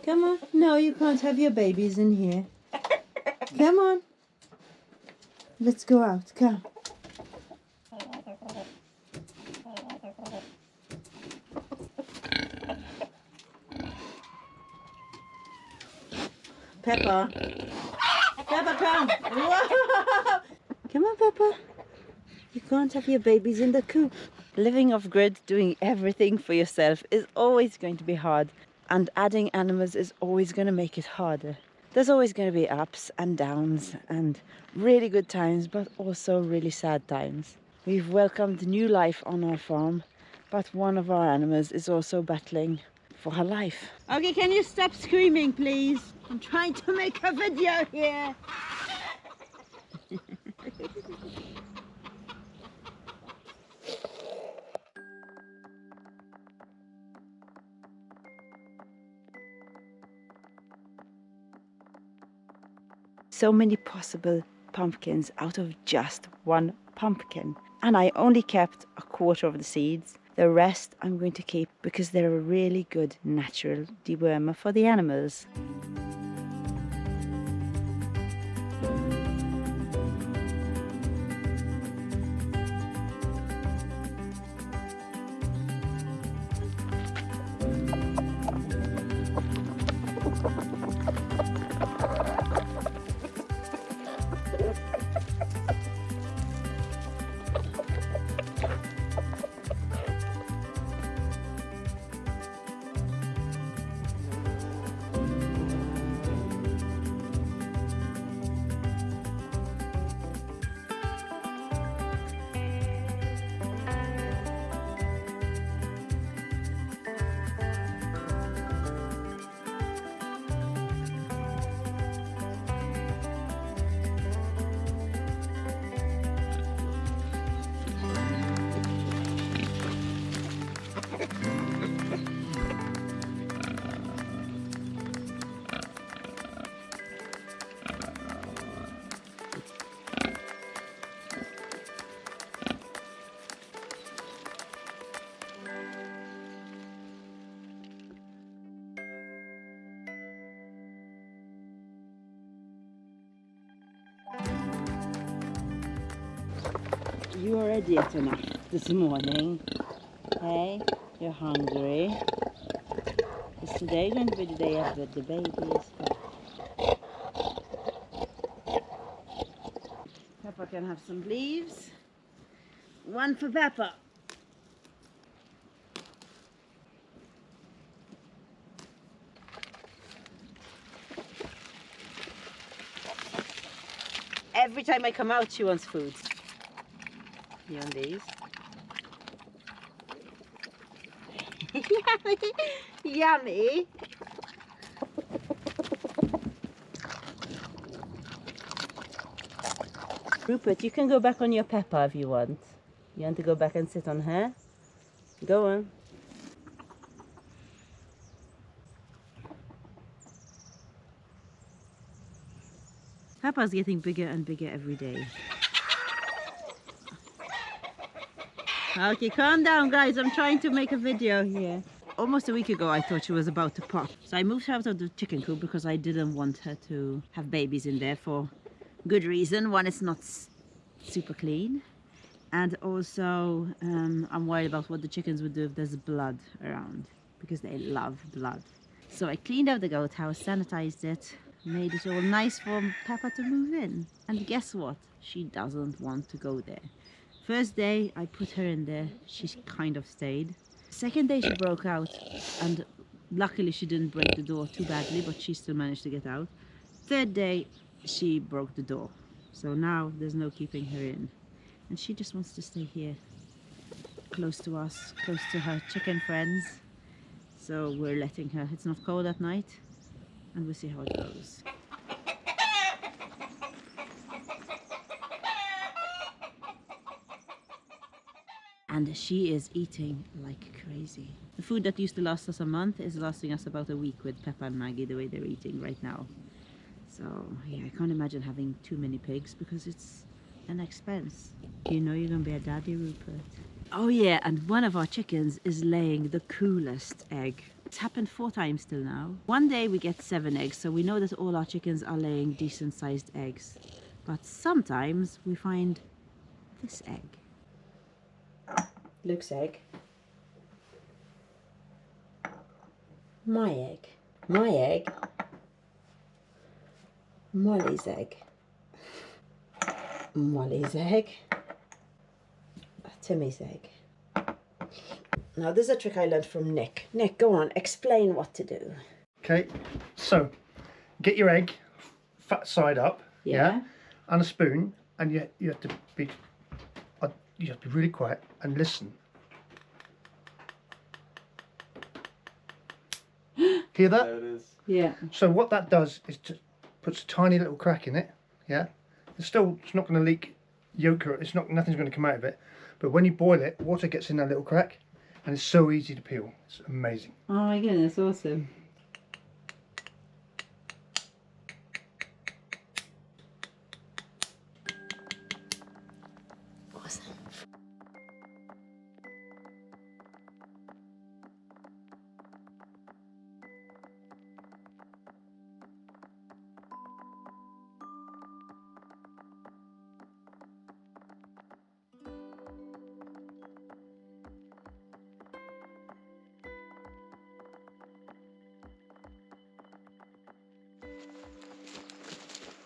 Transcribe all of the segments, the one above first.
Come on. No, you can't have your babies in here. Come on. Let's go out. Come. Peppa. Peppa, come. Whoa. Come on, Peppa. You can't have your babies in the coop. Living off grid, doing everything for yourself is always going to be hard. And adding animals is always going to make it harder. There's always going to be ups and downs and really good times, but also really sad times. We've welcomed new life on our farm, but one of our animals is also battling for her life. Okay, can you stop screaming, please? I'm trying to make a video here. So many possible pumpkins out of just one pumpkin. And I only kept a quarter of the seeds. The rest I'm going to keep because they're a really good natural dewormer for the animals. You already ate enough this morning. Hey, you're hungry. Is today going to be the day after the babies? Peppa can have some leaves. One for Peppa. Every time I come out, she wants food. You on these? Yummy! Yummy! Rupert, you can go back on your Peppa if you want. You want to go back and sit on her? Go on. Peppa's getting bigger and bigger every day. Okay, calm down guys, I'm trying to make a video here. Almost a week ago I thought she was about to pop. So I moved her out of the chicken coop because I didn't want her to have babies in there for good reason. One, it's not super clean. And also I'm worried about what the chickens would do if there's blood around. Because they love blood. So I cleaned out the goat house, sanitized it, made it all nice for Peppa to move in. And guess what? She doesn't want to go there. First day I put her in there, she kind of stayed. Second day she broke out and luckily she didn't break the door too badly, but she still managed to get out. Third day she broke the door. So now there's no keeping her in. And she just wants to stay here, close to us, close to her chicken friends. So we're letting her. It's not cold at night and we'll see how it goes. And she is eating like crazy. The food that used to last us a month is lasting us about a week with Peppa and Maggie, the way they're eating right now. So yeah, I can't imagine having too many pigs because it's an expense. You know you're gonna be a daddy, Rupert. Oh yeah, and one of our chickens is laying the coolest egg. It's happened 4 times till now. One day we get 7 eggs, so we know that all our chickens are laying decent sized eggs. But sometimes we find this egg. Luke's egg. My egg. My egg. Molly's egg. Molly's egg. Timmy's egg. Now this is a trick I learned from Nick. Nick, go on, explain what to do. Okay, so get your egg fat side up, Yeah. and a spoon, and you have to be really quiet and listen. Hear that? There it is. Yeah. So what that does is just puts a tiny little crack in it. Yeah, it's not going to leak yolk, or nothing's going to come out of it. But when you boil it, water gets in that little crack, and it's so easy to peel. It's amazing. Oh my goodness, awesome. Awesome.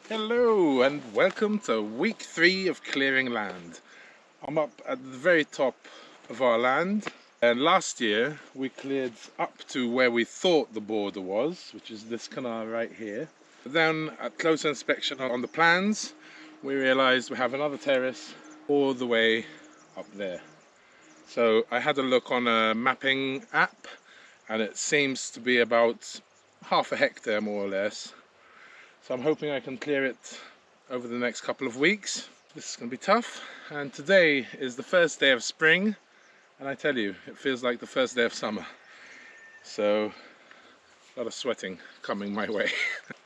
Hello and welcome to week 3 of clearing land. I'm up at the very top of our land, and last year we cleared up to where we thought the border was, which is this canal right here. But then at closer inspection on the plans we realized we have another terrace all the way up there. So I had a look on a mapping app and it seems to be about half a hectare more or less. So I'm hoping I can clear it over the next couple of weeks. This is going to be tough, and today is the first day of spring, and I tell you, it feels like the first day of summer. So a lot of sweating coming my way.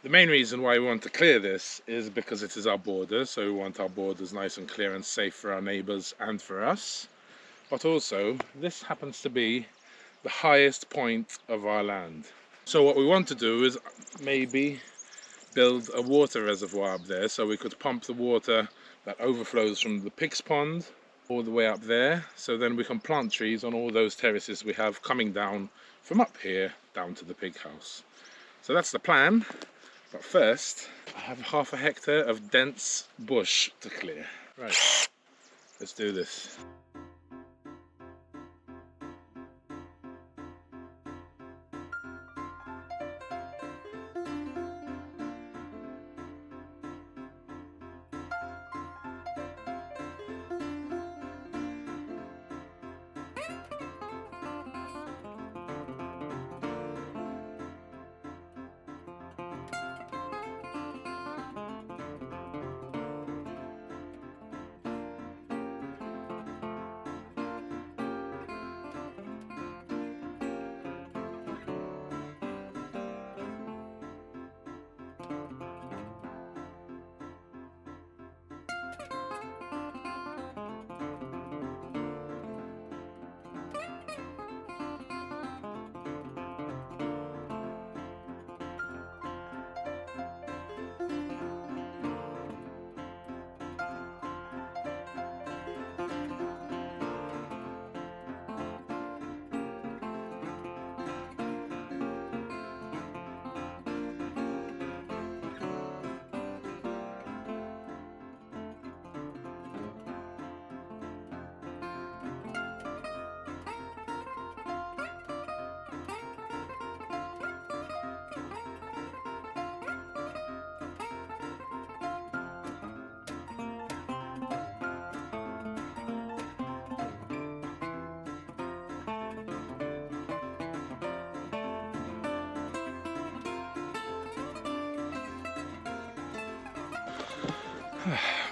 The main reason why we want to clear this is because it is our border, so we want our borders nice and clear and safe for our neighbours and for us. But also, this happens to be the highest point of our land. So what we want to do is maybe build a water reservoir up there, so we could pump the water that overflows from the pig's pond all the way up there, so then we can plant trees on all those terraces we have coming down from up here down to the pig house. So that's the plan, but first I have half a hectare of dense bush to clear. Right, let's do this.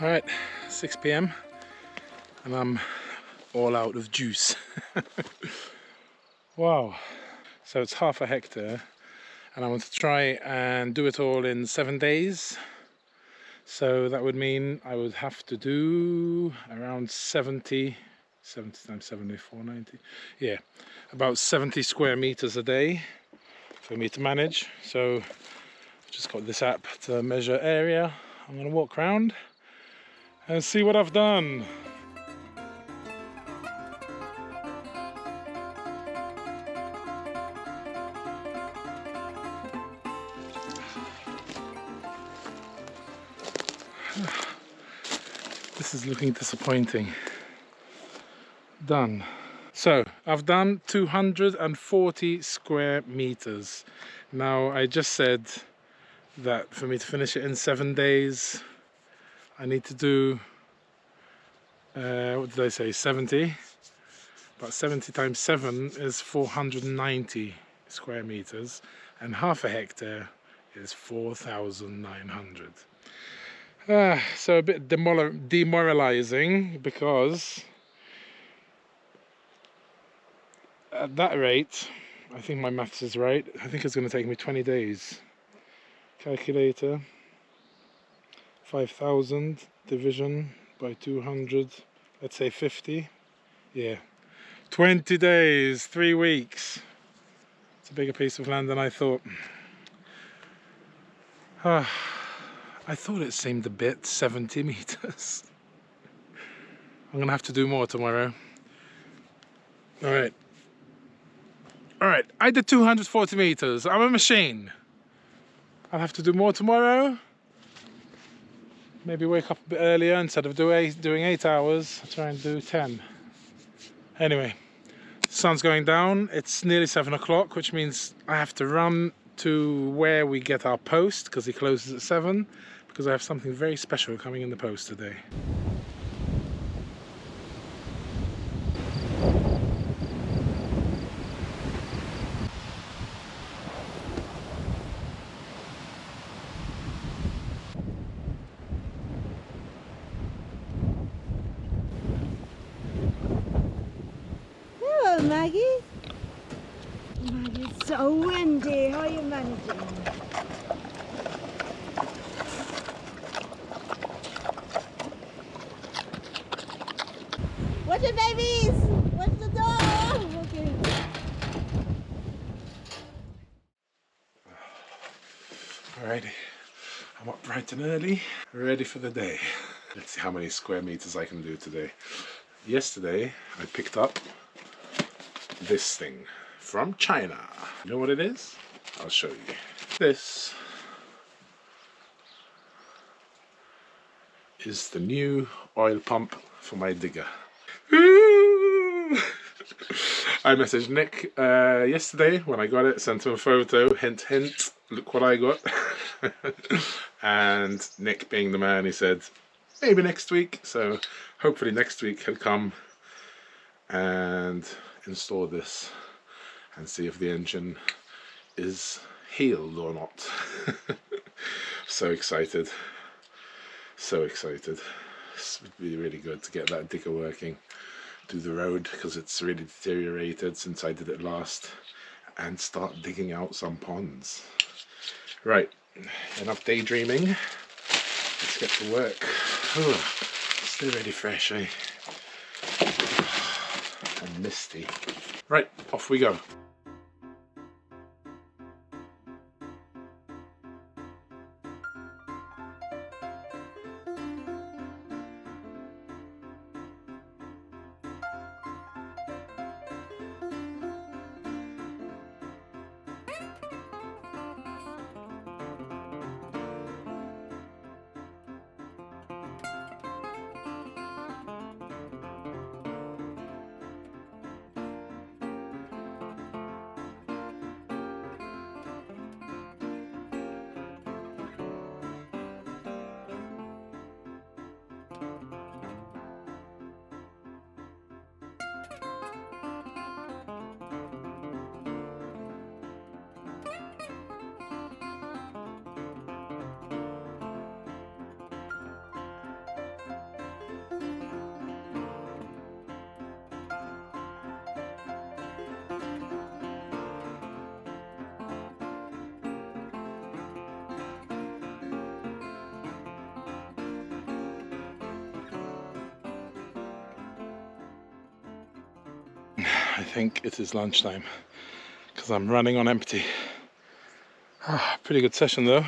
Alright, 6 PM and I'm all out of juice. Wow, so it's half a hectare and I want to try and do it all in 7 days. So that would mean I would have to do around 70 times 70, 490, yeah, about 70 square meters a day. for me to manage. So I've just got this app to measure area. I'm going to walk around and see what I've done. This is looking disappointing. Done. So I've done 240 square meters. Now I just said that for me to finish it in 7 days, I need to do, what did I say, 70? But 70 times 7 is 490 square meters, and half a hectare is 4,900. So a bit demoralizing, because at that rate, I think my maths is right, I think it's going to take me 20 days. Calculator, 5,000 division by 200, let's say 50. Yeah, 20 days, 3 weeks. It's a bigger piece of land than I thought. I thought it seemed a bit, 70 meters. I'm gonna have to do more tomorrow. Alright, I did 240 meters. I'm a machine. I'll have to do more tomorrow. Maybe wake up a bit earlier instead of doing 8 hours. I'll try and do 10. Anyway, the sun's going down. It's nearly 7 o'clock, which means I have to run to where we get our post, because he closes at 7, because I have something very special coming in the post today. Hello, Maggie. Man, it's so windy. How are you managing? Watch it, babies! Watch the door! Okay. Alrighty, I'm up bright and early, ready for the day. Let's see how many square meters I can do today. Yesterday, I picked up this thing from China. You know what it is? I'll show you. This is the new oil pump for my digger. I messaged Nick yesterday when I got it, sent him a photo, hint hint, look what I got. And Nick, being the man, he said maybe next week. So hopefully next week he'll come and install this and see if the engine is healed or not. So excited, so excited. This would be really good to get that digger working, do the road, because it's really deteriorated since I did it last, and start digging out some ponds. Right, enough daydreaming, let's get to work. Oh, still really fresh, eh? And misty. Right, off we go. I think it is lunchtime, because I'm running on empty. Pretty good session though.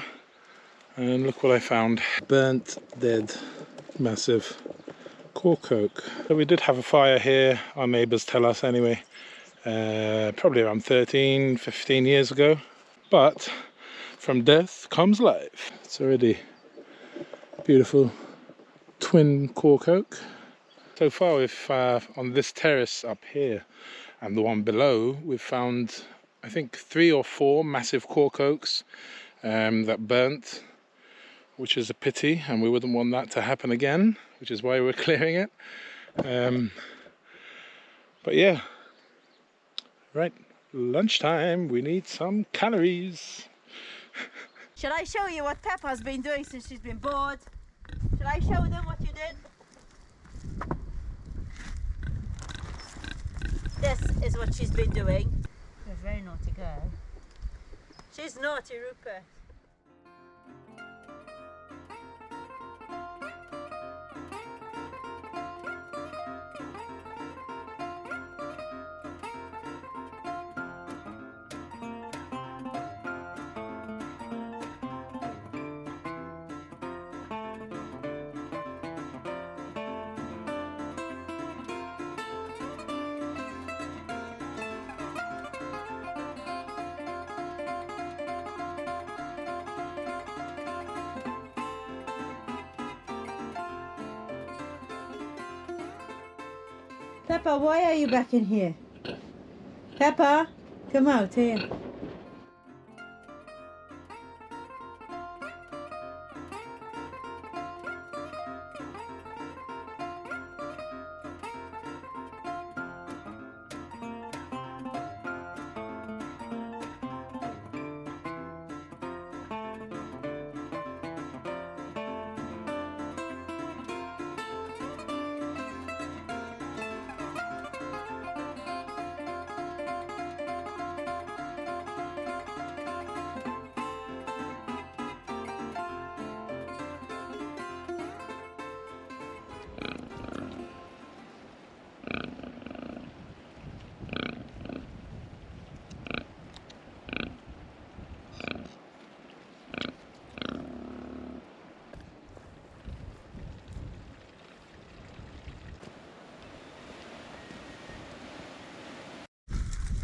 And look what I found. Burnt, dead, massive cork oak. So we did have a fire here, our neighbours tell us anyway, probably around 13, 15 years ago. But from death comes life. It's already beautiful twin cork oak. So far we've, on this terrace up here and the one below, we've found I think 3 or 4 massive cork oaks that burnt, which is a pity, and we wouldn't want that to happen again, which is why we're clearing it. But yeah, right, lunchtime, we need some calories. Shall I show you what Peppa's been doing since she's been bored? Shall I show them what you did? This is what she's been doing. You're a very naughty girl. She's naughty, Rupert. Peppa, why are you back in here? Peppa, come out here.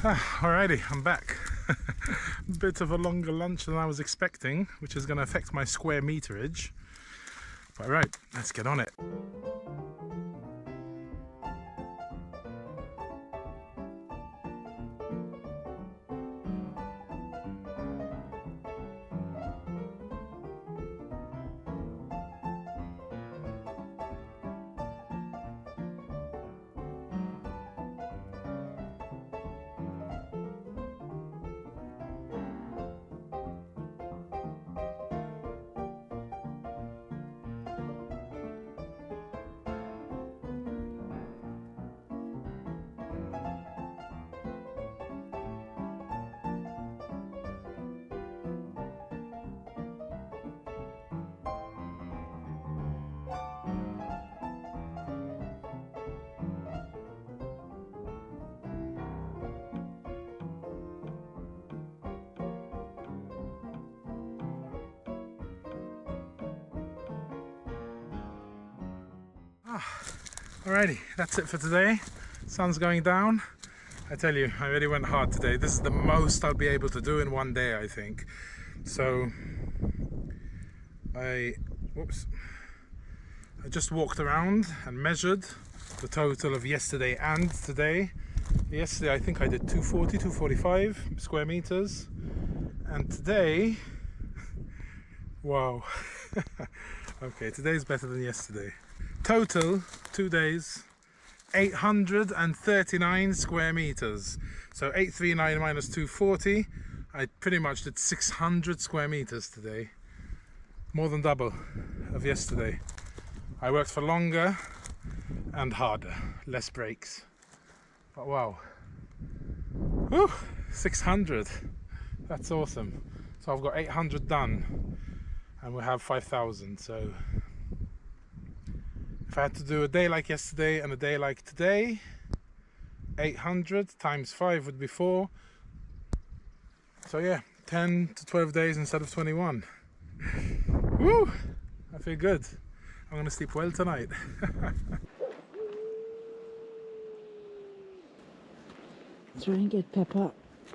Alrighty, I'm back. Bit of a longer lunch than I was expecting, which is going to affect my square meterage. But right, let's get on it. Alrighty, that's it for today. Sun's going down. I tell you, I really went hard today. This is the most I'll be able to do in one day, I think. So I just walked around and measured the total of yesterday and today. Yesterday I think I did 240, 245 square meters, and today, wow. Okay, today's better than yesterday. Total 2 days, 839 square meters. So 839 minus 240, I pretty much did 600 square meters today. More than double of yesterday. I worked for longer and harder, less breaks. But wow, whew, 600, that's awesome. So I've got 800 done and we have 5,000. So if I had to do a day like yesterday and a day like today, 800 times 5 would be 4. So yeah, 10 to 12 days instead of 21. Woo! I feel good. I'm gonna sleep well tonight. Try and get Peppa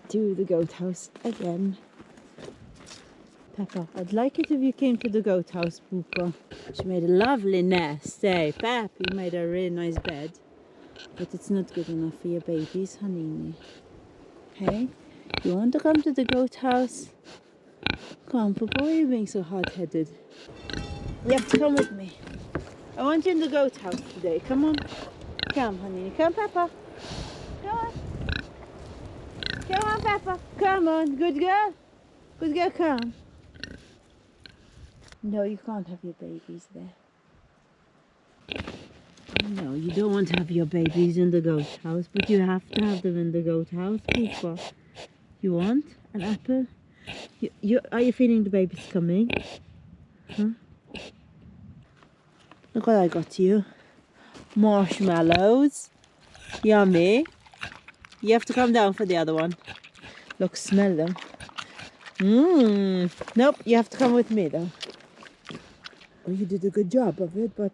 to the goat house again. Peppa, I'd like it if you came to the goat house, Poopa. She made a lovely nest. Hey, Pep, you made a really nice bed. But it's not good enough for your babies, honey. Hey, you want to come to the goat house? Come on, Poopa, why are you being so hard-headed? You have to come with me. I want you in the goat house today. Come on. Come, honey. Come, Peppa. Come on. Come on, Peppa. Come on. Good girl. Good girl, come. No, you can't have your babies there. No, you don't want to have your babies in the goat house, but you have to have them in the goat house, Poopa. You want an apple? Are you feeling the babies coming? Huh? Look what I got you. Marshmallows. Yummy. You have to come down for the other one. Look, smell them. Nope, you have to come with me though. Oh, you did a good job of it, but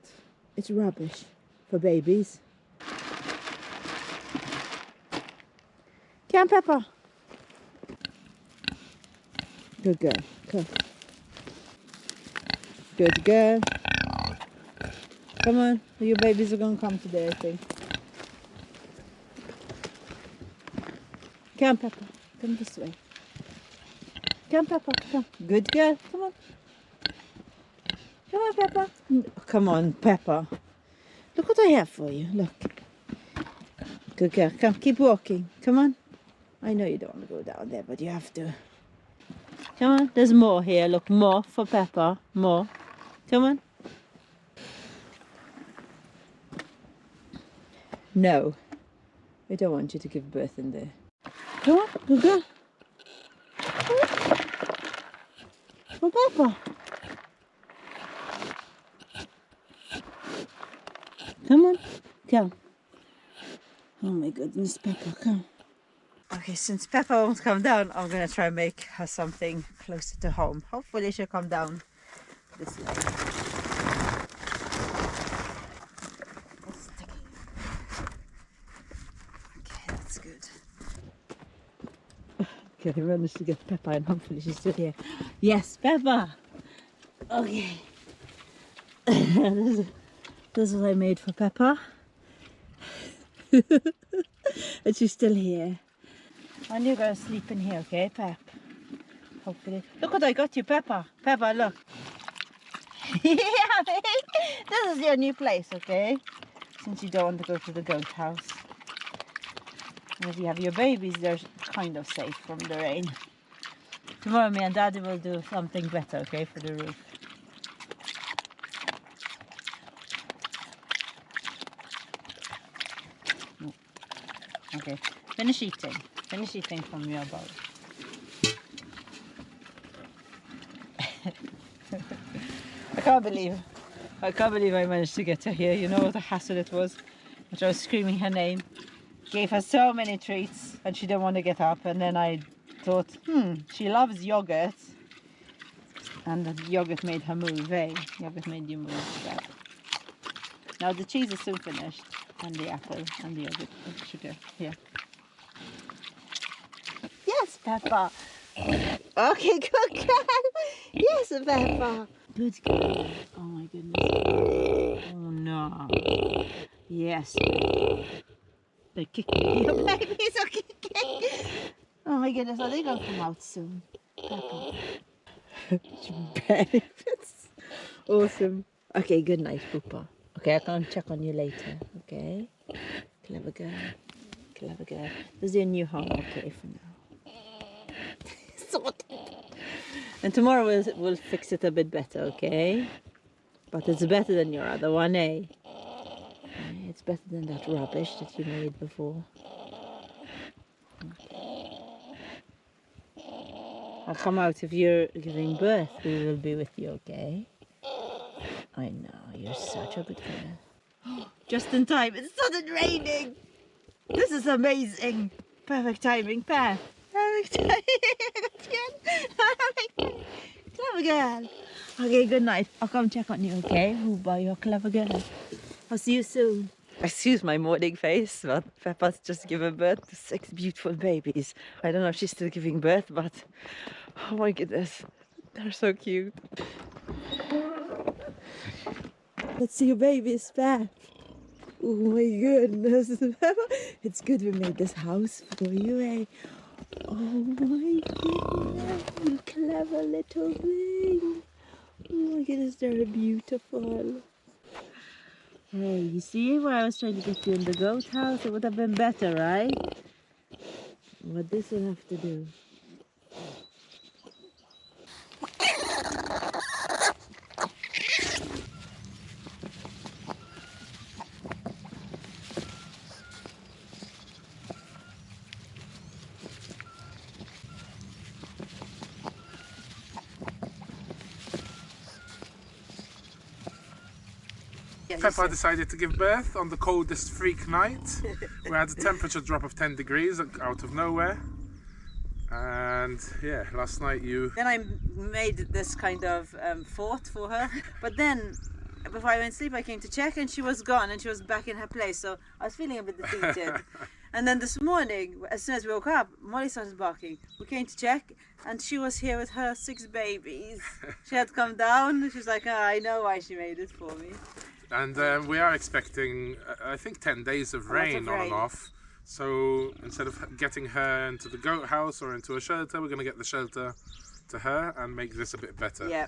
it's rubbish for babies. Come, Peppa. Good girl. Come. Good girl. Come on. Your babies are going to come today, I think. Come, Peppa. Come this way. Come, Peppa. Come. Good girl. Come on. Come on, Peppa. Come on, Peppa. Look what I have for you. Look. Good girl. Come, keep walking. Come on. I know you don't want to go down there, but you have to. Come on. There's more here. Look, more for Peppa. More. Come on. No. I don't want you to give birth in there. Come on. Good girl. Come on. For Peppa. Come on, come. Oh my goodness, Peppa, come. Okay, since Peppa won't come down, I'm gonna try and make her something closer to home. Hopefully she'll come down this way. Okay, that's good. Okay, I managed to get Peppa and hopefully she's still here. Yes, Peppa! Okay. This is what I made for Peppa. And she's still here. And you're going to sleep in here, okay, Pep? Hopefully. Look what I got you, Peppa. Peppa, look. Yeah, this is your new place, okay? Since you don't want to go to the goat house. And if you have your babies, they're kind of safe from the rain. Tomorrow me and Daddy will do something better, okay, for the roof. Okay, finish eating. Finish eating from your bowl. I can't believe I managed to get her here. You know what a hassle it was? Which I was screaming her name. Gave her so many treats and she didn't want to get up. And then I thought, she loves yogurt. And the yogurt made her move, eh? Yogurt made you move. Right. Now the cheese is soon finished. And the apple and the yogurt and sugar. Here. Yes, Peppa. Okay, good girl. Yes, Peppa. Good girl. Oh my goodness. Oh no. Yes. They're kicking. Your babies are kicking. Oh my goodness, are they gonna come out soon? Peppa. Babies. Awesome. Okay, good night, Poopa. Okay, I can check on you later, okay? Clever girl. Clever girl. This is your new home, okay, for now. Sort of. And tomorrow we'll fix it a bit better, okay? But it's better than your other one, eh? It's better than that rubbish that you made before. Okay. I'll come out if you're giving birth. We will be with you, okay? I know, you're such a good girl. Just in time, it started raining. This is amazing. Perfect timing, Pep. Clever girl. Okay, good night. I'll come check on you, okay? By your clever girl. I'll see you soon. Excuse my morning face, but Peppa's just given birth to 6 beautiful babies. I don't know if she's still giving birth, but oh my goodness, they're so cute. Let's see your baby's back. Oh my goodness, it's good we made this house for you, eh? Oh my goodness, you clever little thing. Oh my goodness, they're beautiful. Hey, you see where I was trying to get you in the goat house? It would have been better, right? But this will have to do. Peppa decided to give birth on the coldest freak night. We had a temperature drop of 10 degrees out of nowhere. And yeah, last night you... Then I made this kind of fort for her. But then, before I went to sleep, I came to check and she was gone and she was back in her place. So I was feeling a bit defeated. And then this morning, as soon as we woke up, Molly started barking. We came to check and she was here with her 6 babies. She had come down. She was like, oh, I know why she made it for me. And we are expecting, I think, 10 days of rain on and off. So instead of getting her into the goat house or into a shelter, we're going to get the shelter to her and make this a bit better. Yeah.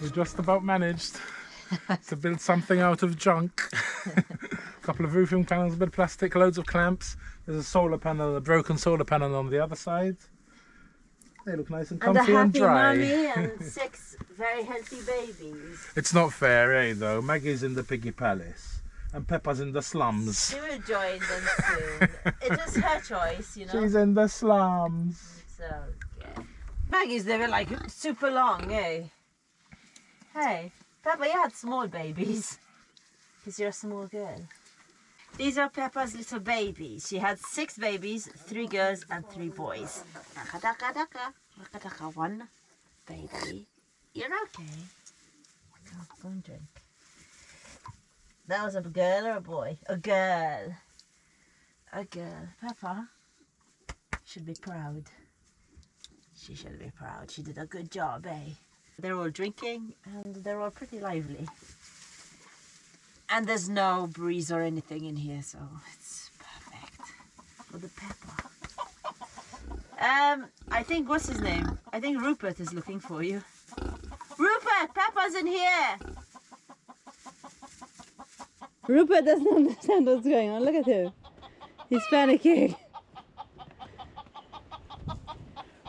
We just about managed to build something out of junk. A couple of roofing panels, a bit of plastic, loads of clamps. There's a solar panel, a broken solar panel on the other side. They look nice and comfy and dry. And a happy mummy and 6 very healthy babies. It's not fair, eh, though? Maggie's in the piggy palace and Peppa's in the slums. She will join them soon. It was her choice, you know. She's in the slums. So, yeah. Maggie's, they were like super long, eh? Hey, Peppa, you had small babies. Because you're a small girl. These are Peppa's little babies. She had 6 babies, 3 girls and 3 boys. One baby. You're okay. Go and drink. That was a girl or a boy? A girl. A girl. Peppa should be proud. She should be proud. She did a good job, eh? They're all drinking and they're all pretty lively. And there's no breeze or anything in here, so it's perfect for the Peppa. I think, what's his name? I think Rupert is looking for you. Rupert, Peppa's in here! Rupert doesn't understand what's going on. Look at him. He's panicking.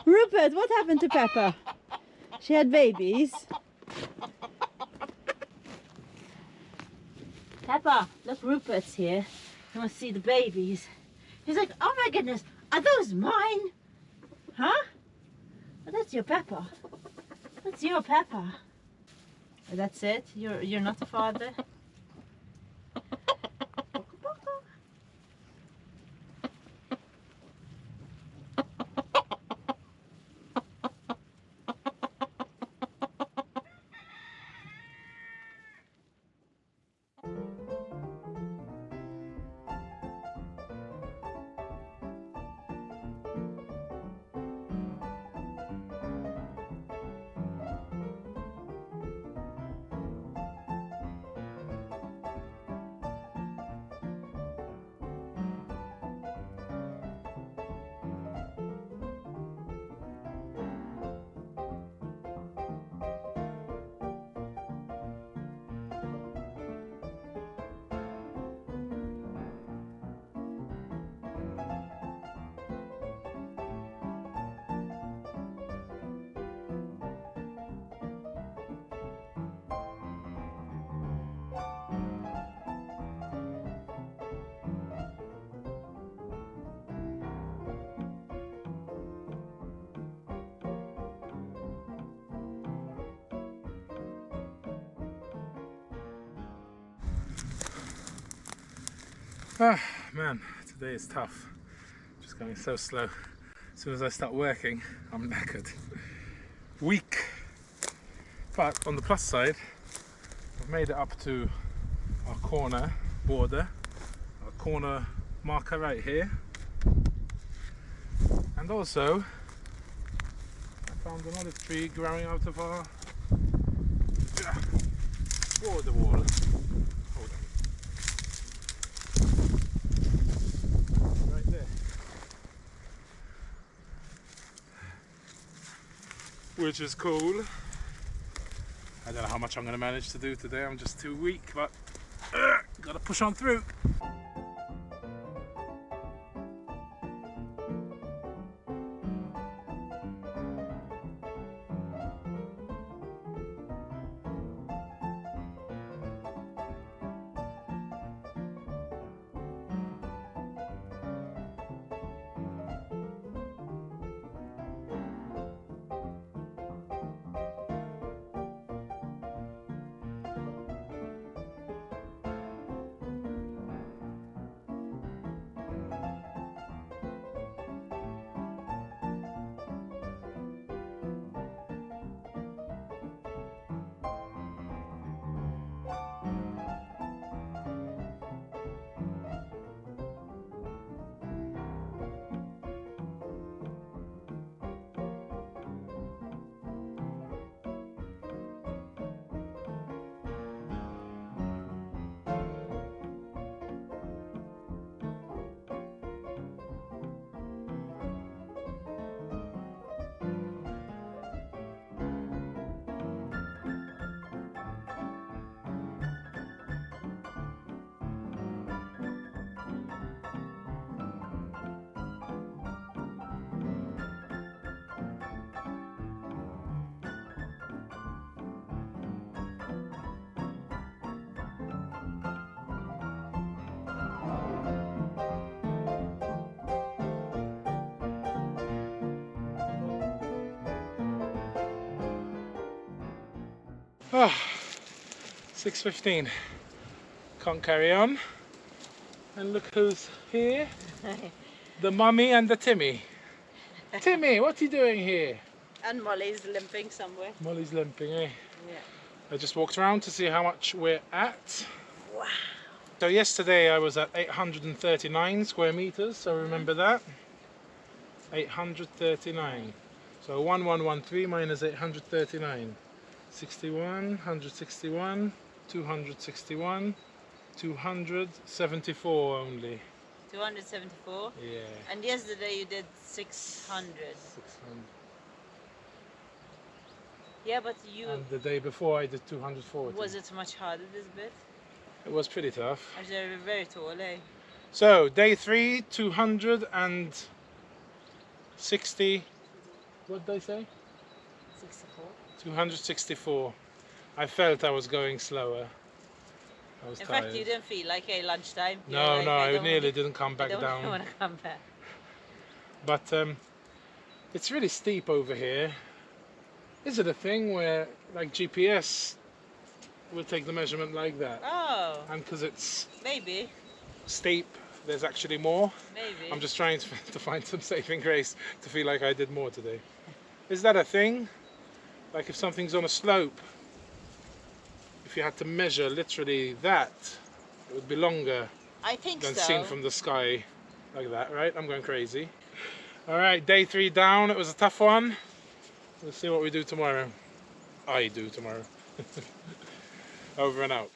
Rupert, what happened to Peppa? She had babies. Peppa, look, Rupert's here. He wants to see the babies. He's like, oh my goodness, are those mine? Huh? Oh, that's your Peppa. That's your Peppa. Oh, that's it? You're not a father? Ah, man, today is tough. Just going so slow. As soon as I start working, I'm knackered. Weak. But on the plus side, I've made it up to our corner border, our corner marker right here. And also, I found an olive tree growing out of our border wall. Hold on. Right there. Which is cool. I don't know how much I'm going to manage to do today, I'm just too weak, but gotta push on through. Oh, 6:15. Can't carry on. And look who's here. The mummy and the Timmy. Timmy, what are you doing here? And Molly's limping somewhere. Molly's limping, eh? Yeah. I just walked around to see how much we're at. Wow. So yesterday I was at 839 square meters, so remember that? 839. So 1113 minus 839. 61, 161, 261, 274 only. 274? Yeah. And yesterday you did 600. 600. Yeah, but you... And the day before I did 240. Was it much harder this bit? It was pretty tough. Actually, they're very tall, eh? So, day 3, 260... What did they say? 64. 264. I felt I was going slower. I was In tired. fact, you didn't feel like a lunchtime. You were No, like, no, I don't nearly didn't come back don't down. want to come back. But it's really steep over here. Is it a thing where, like, GPS will take the measurement like that? Oh, And because it's maybe, steep, there's actually more? maybe. I'm just trying to find some saving grace to feel like I did more today. Is that a thing? Like if something's on a slope, if you had to measure literally that, it would be longer I think than so. seen from the sky like that, right? I'm going crazy. All right, day 3 down. It was a tough one. We'll see what we do tomorrow. I do tomorrow. Over and out.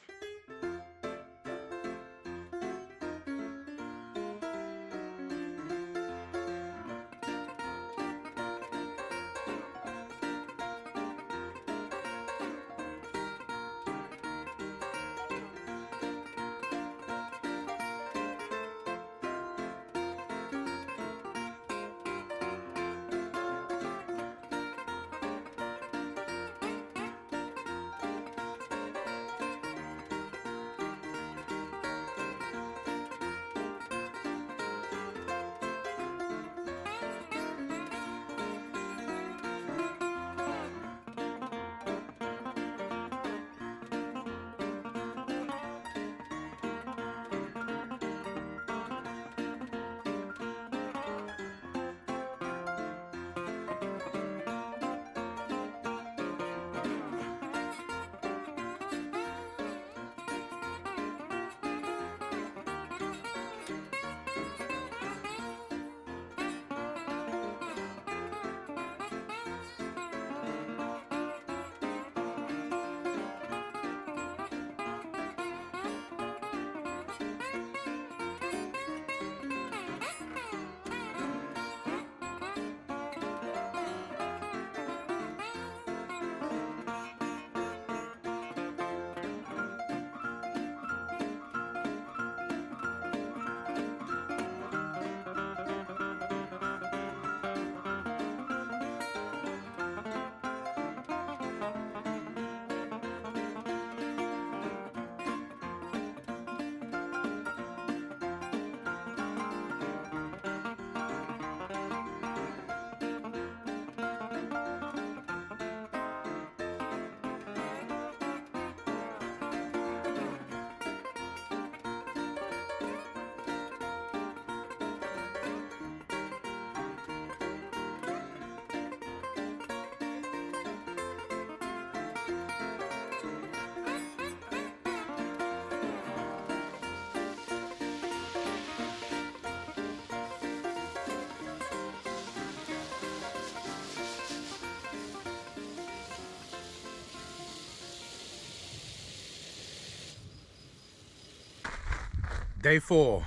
Day 4.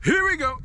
Here we go.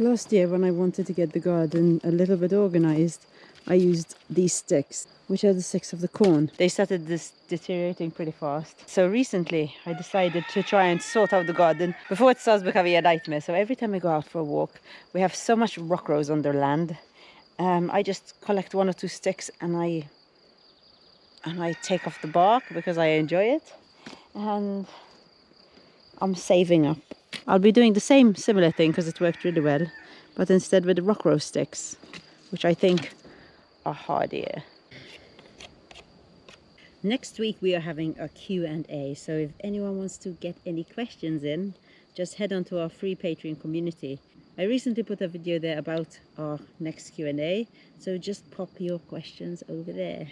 Last year when I wanted to get the garden a little bit organized, I used these sticks, which are the sticks of the corn. They started deteriorating pretty fast. So recently I decided to try and sort out the garden before it starts becoming a nightmare. So every time I go out for a walk, we have so much rock rose on the land. I just collect 1 or 2 sticks and I take off the bark because I enjoy it. And I'm saving up. I'll be doing the similar thing because it worked really well, but instead with the rock rose sticks, which I think are hardier. Next week we are having a Q&A, so if anyone wants to get any questions in, just head on to our free Patreon community. I recently put a video there about our next Q&A, so just pop your questions over there.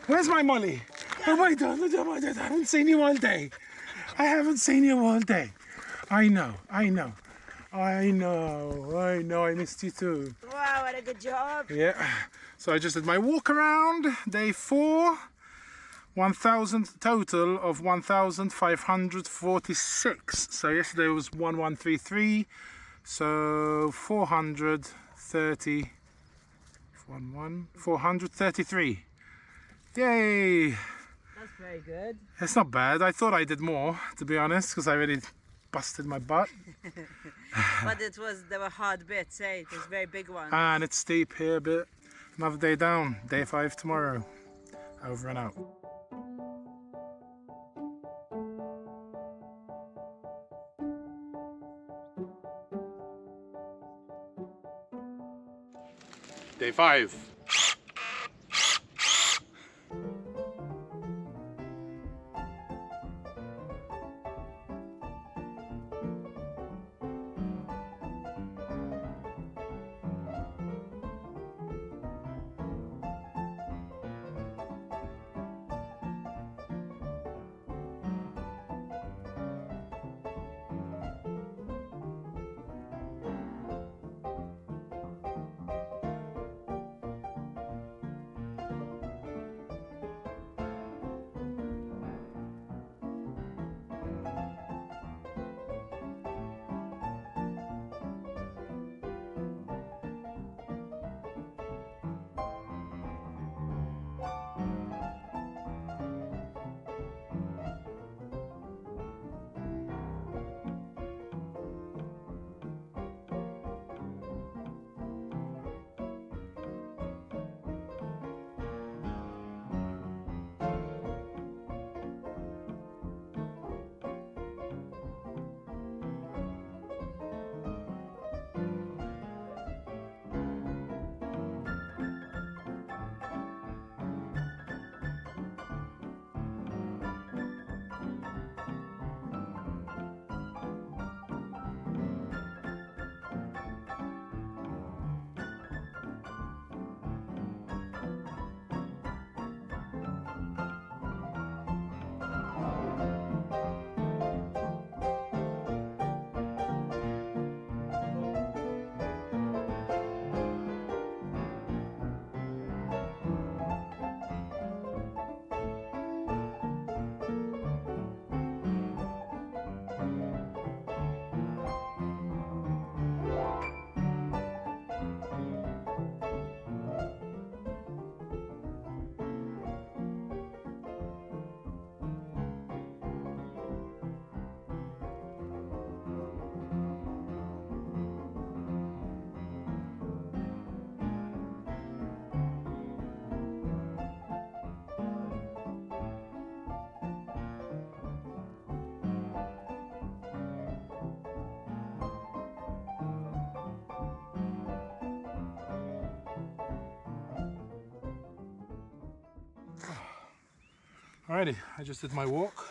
Where's my Molly? Oh my God, I haven't seen you all day. I haven't seen you all day. I know, I missed you too. Wow, what a good job. Yeah, so I just did my walk around, day 4. 1,000 total of 1,546. So yesterday was 1,133. So 433. Yay! That's very good. It's not bad. I thought I did more, to be honest, because I really busted my butt. But there were hard bits, eh? It was very big ones. And it's steep here a bit. Another day down. Day 5 tomorrow. Over and out. Day 5. Alrighty, I just did my walk.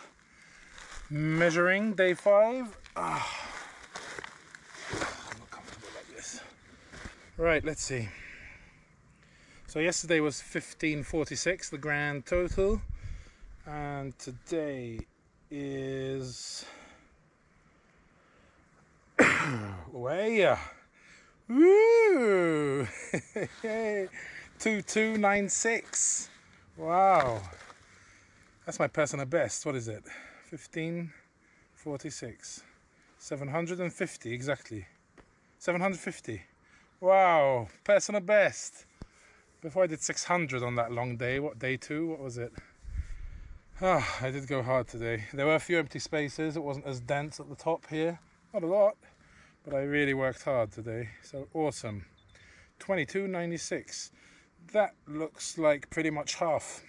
Measuring day 5. I'm not comfortable like this. Right, let's see. So yesterday was 1546, the grand total. And today is Way. Woo! 2296. Wow. That's my personal best. What is it? 1546. 750 exactly. 750. Wow. Personal best. Before I did 600 on that long day. What, day 2? What was it? Ah, I did go hard today. There were a few empty spaces. It wasn't as dense at the top here. Not a lot. But I really worked hard today. So awesome. 2296. That looks like pretty much half.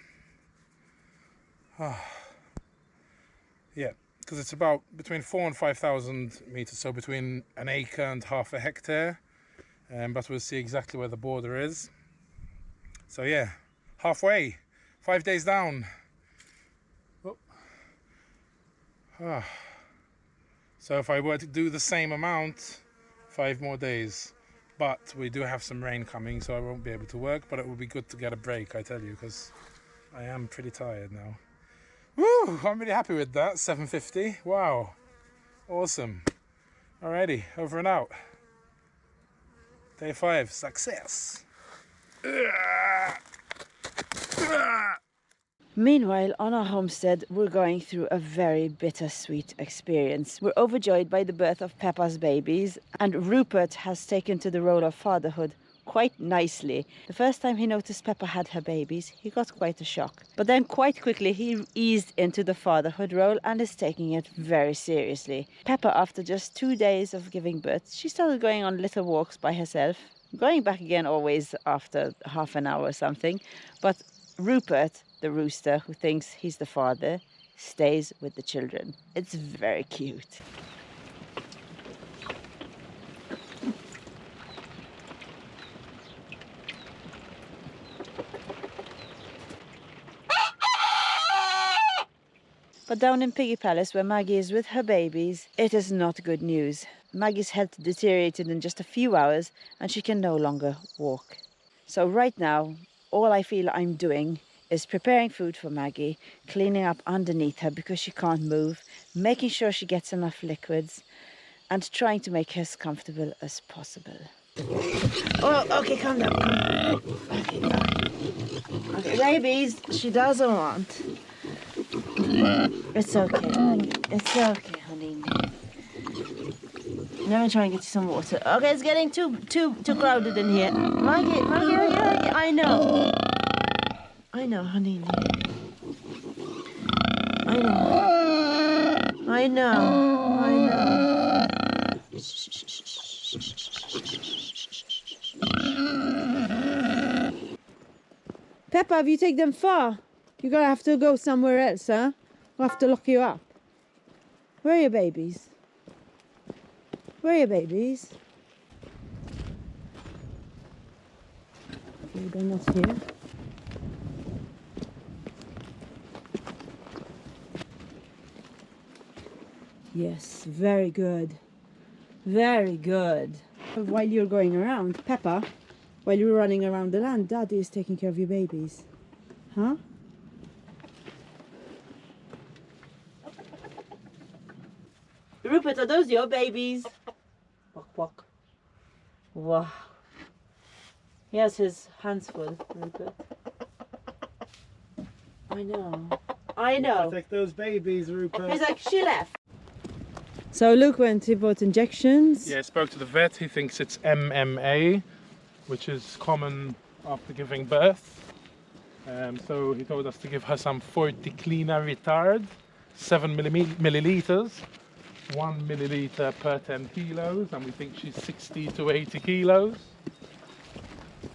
Yeah, because it's about between 4,000 and 5,000 meters, so between an acre and half a hectare. But we'll see exactly where the border is. So yeah, halfway, 5 days down. Oh. So if I were to do the same amount, 5 more days. But we do have some rain coming, so I won't be able to work, but it will be good to get a break, I tell you, because I am pretty tired now. Woo! I'm really happy with that, 750. Wow. Awesome. Alrighty, over and out. Day 5, success. Meanwhile, on our homestead, we're going through a very bittersweet experience. We're overjoyed by the birth of Peppa's babies, and Rupert has taken to the role of fatherhood quite nicely. The first time he noticed Peppa had her babies, he got quite a shock. But then quite quickly he eased into the fatherhood role and is taking it very seriously. Peppa, after just 2 days of giving birth, she started going on little walks by herself, going back again always after half an hour or something. But Rupert, the rooster who thinks he's the father, stays with the children. It's very cute. But down in Piggy Palace, where Maggie is with her babies, it is not good news. Maggie's health deteriorated in just a few hours and she can no longer walk. So right now, all I feel I'm doing is preparing food for Maggie, cleaning up underneath her because she can't move, making sure she gets enough liquids, and trying to make her as comfortable as possible. Oh, okay, calm down. Okay, babies, she doesn't want. It's okay, Maggie. It's okay, honey. Let me try and get you some water. Okay, it's getting too crowded in here. Maggie, I know, honey. I know. Peppa, if you take them far, you're gonna have to go somewhere else, huh? We'll have to lock you up. Where are your babies? Where are your babies? Okay, they're not here. Yes, very good. Very good. While you're going around, Peppa, while you're running around the land, Daddy is taking care of your babies. Huh? Rupert, are those your babies? Walk, walk. Wow. He has his hands full, Rupert. I know. Protect those babies, Rupert. He's like, she left. So Luke went to both injections. Yeah, I spoke to the vet. He thinks it's MMA, which is common after giving birth. So he told us to give her some Forticlina retard, 7 milliliters, 1 milliliter per 10 kilos, and we think she's 60 to 80 kilos.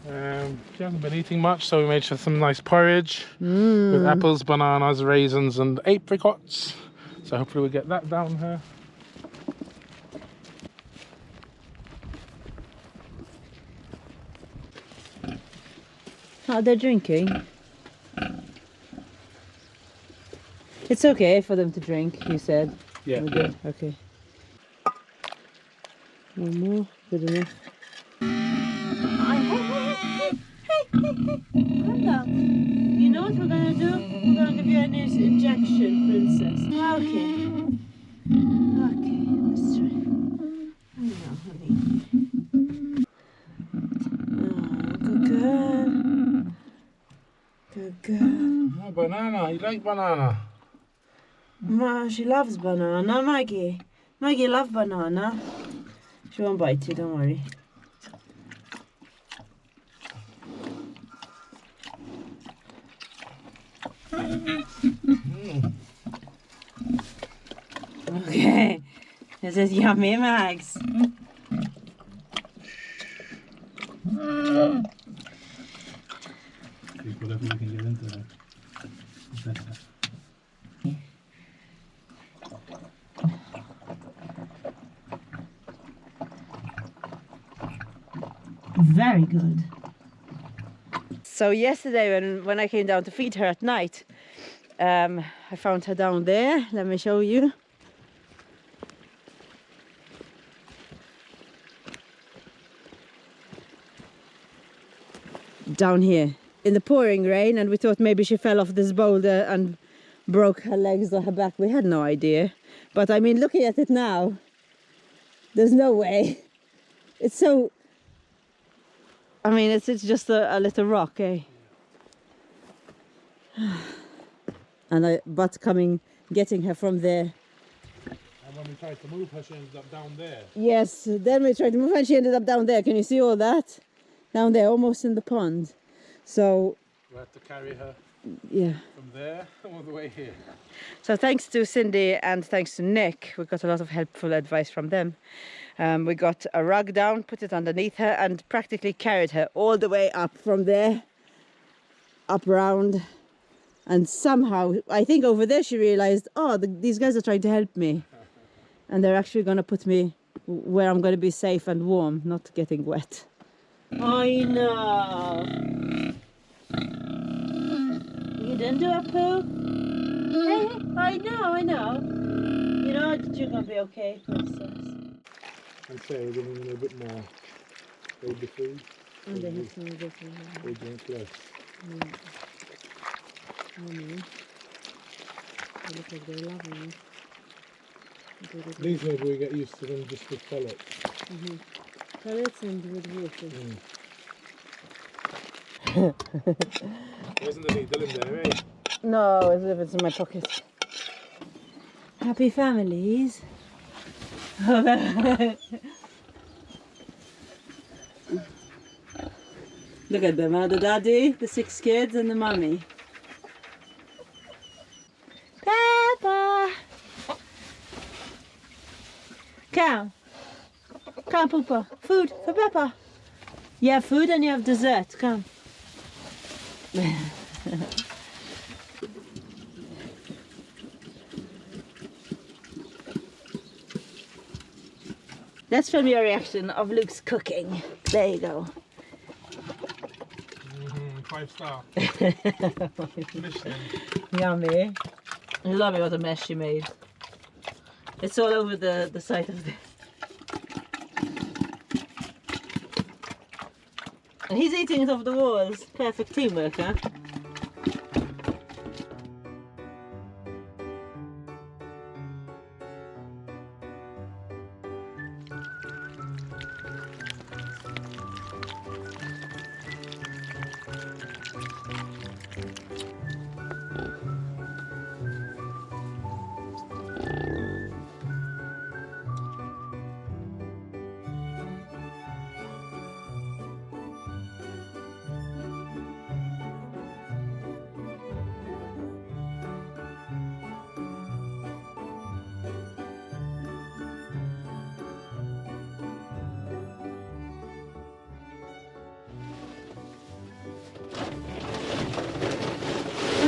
She hasn't been eating much, so we made her some nice porridge with apples, bananas, raisins and apricots. So hopefully we'll get that down her. Oh, they're drinking. It's okay for them to drink, you said. Yeah. Okay. One more. Good enough. Hey. Calm down. You know what we're gonna do? We're gonna give you a nice injection, princess. Okay. Okay, let's try. Oh, banana. You like banana? Ma, she loves banana, Maggie. Maggie loves banana. She won't bite you, don't worry. Okay, this is yummy, Max. Whatever we can get into there. Very good. So yesterday when I came down to feed her at night, I found her down there. Let me show you. Down here in the pouring rain, and we thought maybe she fell off this boulder and broke her legs or her back. We had no idea, but I mean, looking at it now, there's no way. It's so, I mean, it's just a little rock, eh? And but getting her from there. And when we tried to move her, she ended up down there. Yes, then we tried to move her and she ended up down there. Can you see all that? Down there, almost in the pond. So We had to carry her yeah, from there all the way here. so thanks to Cindy and thanks to Nick, we got a lot of helpful advice from them. We got a rug down, put it underneath her, and practically carried her all the way up from there, up round. And somehow, I think over there she realized, oh, these guys are trying to help me. And they're actually going to put me where I'm going to be safe and warm, not getting wet. I know. You didn't do a poo? Hey, I know. You know that you're going to be okay, princess. And say we're getting a little bit more baby food. And they have some good food. They drink less. They look like they're loving it. These maybe we get used to them just with pellets. Pellets and with water. There isn't any dill in there, eh? No, it's in my pocket. Happy families. Look at them, the daddy, the 6 kids, and the mummy. Peppa! Come, Poopa. Food for Peppa. You have food and you have dessert. Come. Let's film your reaction of Luke's cooking. There you go. 5-star. Michelin. Yummy. I love it what a mess she made. It's all over the side of this. And he's eating it off the walls. Perfect teamwork, huh?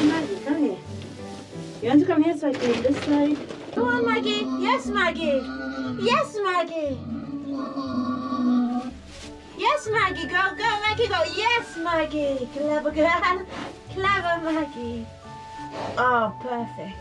Maggie, come here. You want to come here so I can this side? Come on, Maggie. Yes, Maggie. Yes, Maggie. Yes, Maggie. Go, Maggie, go. Yes, Maggie. Clever girl. Clever Maggie. Oh, perfect.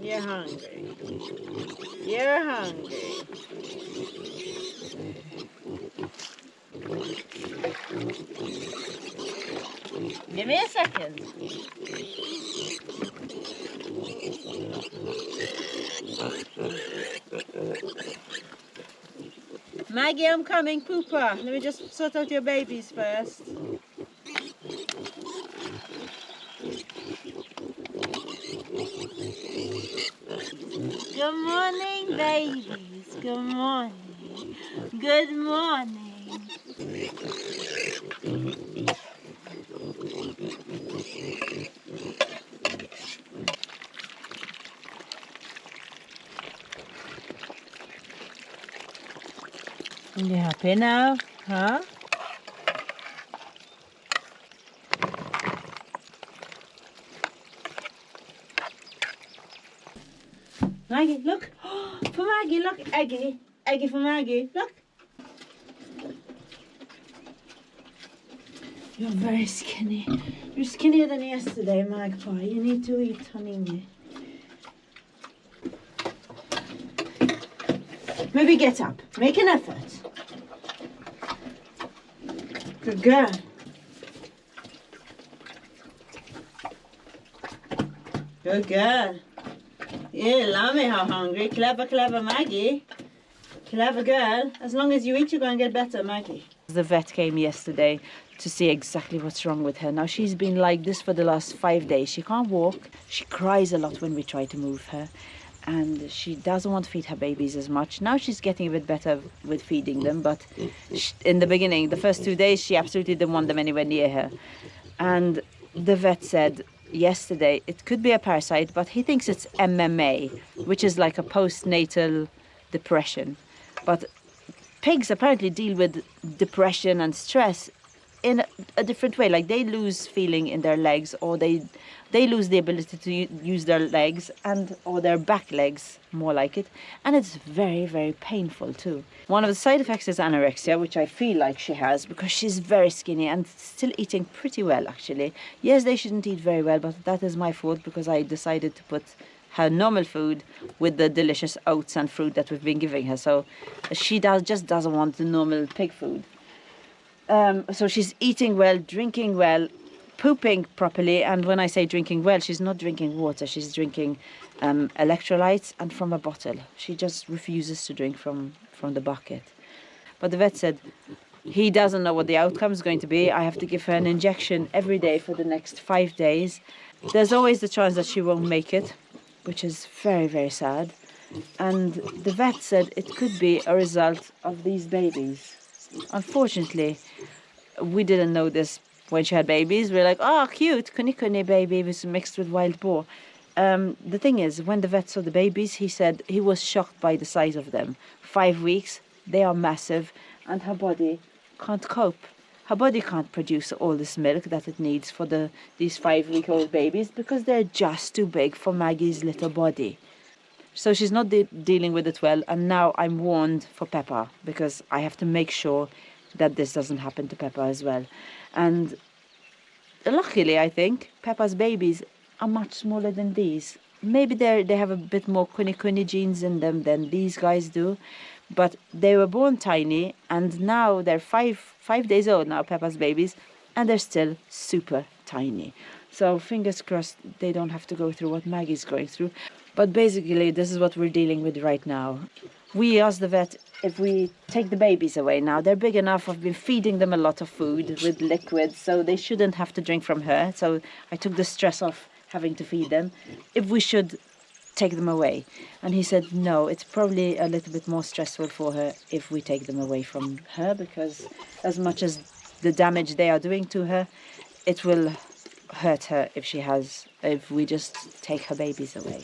You're hungry. You're hungry. Give me a second. Maggie, I'm coming, Poopa. Let me just sort out your babies first. Good morning, babies. Good morning. Good morning. You happy now? Huh? Maggie, look. For Maggie, look. Eggy. Eggy for Maggie. Look. You're very skinny. You're skinnier than yesterday, Magpie. You need to eat, honey. Maybe get up. Make an effort. Good girl. Good girl. Yeah, Lammy, how hungry. Clever, clever Maggie. Clever girl. As long as you eat, you're going to get better, Maggie. The vet came yesterday to see exactly what's wrong with her. Now, she's been like this for the last 5 days. She can't walk. She cries a lot when we try to move her. And she doesn't want to feed her babies as much. Now she's getting a bit better with feeding them, but in the beginning, the first 2 days, she absolutely didn't want them anywhere near her. And the vet said yesterday it could be a parasite, but he thinks it's MMA, which is like a postnatal depression. But pigs apparently deal with depression and stress in a different way. Like they lose feeling in their legs, or they lose the ability to use their legs or their back legs, more like it, and it's very, very painful too. One of the side effects is anorexia, which I feel like she has because she's very skinny and still eating pretty well, actually. Yes, they shouldn't eat very well, but that is my fault because I decided to put her normal food with the delicious oats and fruit that we've been giving her, so she just doesn't want the normal pig food. So she's eating well, drinking well, pooping properly, and when I say drinking well, she's not drinking water, she's drinking electrolytes and from a bottle. She just refuses to drink from the bucket. But the vet said he doesn't know what the outcome is going to be. I have to give her an injection every day for the next 5 days. There's always the chance that she won't make it, which is very, very sad. And the vet said it could be a result of these babies. Unfortunately, we didn't know this when she had babies. We're like, oh, cute, kuni baby was mixed with wild boar. The thing is, when the vet saw the babies, he said he was shocked by the size of them. 5 weeks, they are massive, and her body can't cope. Her body can't produce all this milk that it needs for these 5-week-old babies because they're just too big for Maggie's little body. So she's not dealing with it well, and now I'm warned for Peppa because I have to make sure that this doesn't happen to Peppa as well. And luckily, I think, Peppa's babies are much smaller than these. Maybe they have a bit more kuni genes in them than these guys do, but they were born tiny, and now they're five days old now, Peppa's babies, and they're still super tiny. So fingers crossed they don't have to go through what Maggie's going through. But basically, this is what we're dealing with right now. We asked the vet if we take the babies away now. They're big enough. I've been feeding them a lot of food with liquids, so they shouldn't have to drink from her. So I took the stress off having to feed them. If we should take them away. And he said, no, it's probably a little bit more stressful for her if we take them away from her, because as much as the damage they are doing to her, it will hurt her if we just take her babies away.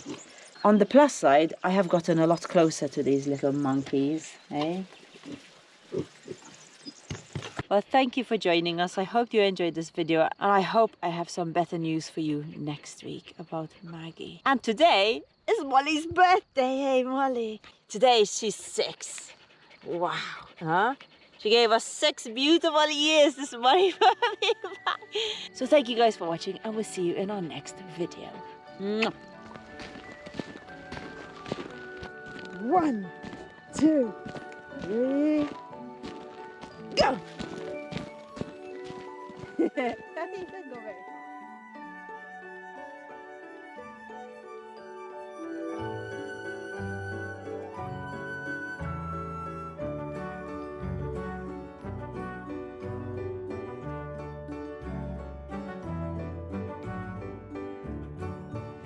On the plus side, I have gotten a lot closer to these little monkeys, eh? Well, thank you for joining us. I hope you enjoyed this video, and I hope I have some better news for you next week about Maggie. And today is Molly's birthday. Hey, Molly. Today she's 6. Wow. Huh? She gave us 6 beautiful years this morning. So thank you guys for watching, and we'll see you in our next video. Mwah. 1, 2, 3, go! He didn't go very far.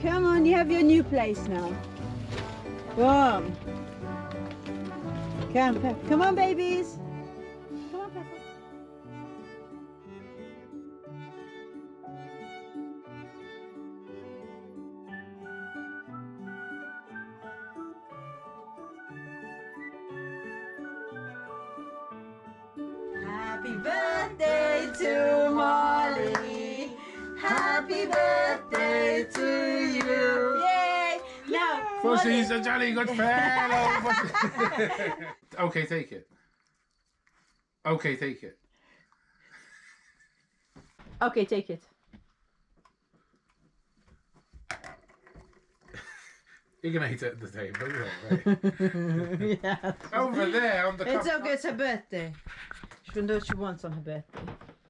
Come on, you have your new place now. Boom. Come, Peppa. Come on, babies. Come on, Peppa. Happy birthday to Molly. Happy birthday to you. Yay! Now, Fussy's a jolly good fellow. Okay, take it. Okay, take it. Okay, take it. You can eat it at the table, right? Yeah. Over there on the It's cup. okay, it's her birthday. She can do what she wants on her birthday.